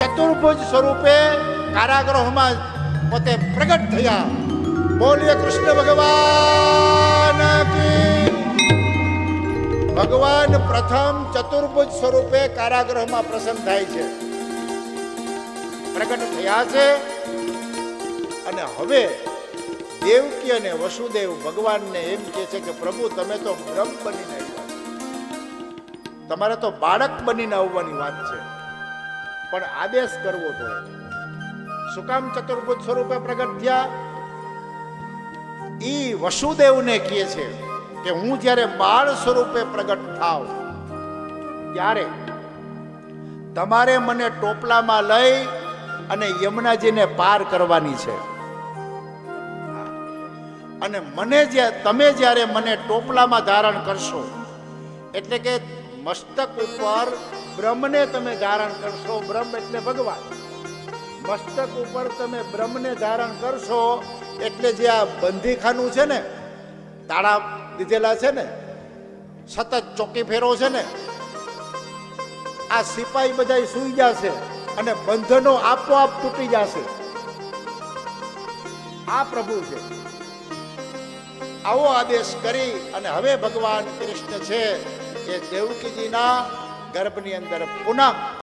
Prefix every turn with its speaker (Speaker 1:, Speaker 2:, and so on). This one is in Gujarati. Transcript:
Speaker 1: ચતુર્ભુજ સ્વરૂપે કારાગૃહમાં પોતે પ્રગટ થયા. બોલીએ કૃષ્ણ ભગવાન કી. ભગવાન પ્રથમ ચતુર્ભુજ સ્વરૂપે કારાગૃહમાં પ્રસન્ન થાય છે, પ્રગટ થયા છે. અને હવે દેવકી અને વસુદેવ ભગવાનને એમ કહે છે કે પ્રભુ તમે તો બ્રહ્મ બનીને આવ્યા, તમારે તો બાળક બનીને આવવાની વાત છે, પણ આદેશ કરવો જોઈએ. શું કામ ચતુર્ભુજ સ્વરૂપે પ્રગટ થયા? ઈ વસુદેવને કહે છે કે હું જ્યારે બાળ સ્વરૂપે પ્રગટ થાવ ત્યારે તમારે મને ટોપલામાં લઈ અને યમુનાજીને પાર કરવાની છે. અને તમે જ્યારે મને ટોપલામાં ધારણ કરશો, એટલે કે મસ્તક ઉપર બ્રહ્મને તમે ધારણ કરશો, બ્રહ્મ એટલે ભગવાન, મસ્તક ઉપર તમે બ્રહ્મને ધારણ કરશો એટલે જે આ બંદીખાનું છે ને, તાળા દીધેલા છે ને, સતત ચોકી ફેરો છે ને, આ સિપાહી બધા સૂઈ જશે અને બંધનો આપોઆપ તૂટી જશે. આ પ્રભુ છે. આવો આદેશ કરી અને હવે ભગવાન કૃષ્ણ છે એ દેવકીજીના ગર્ભની અંદર પુનઃ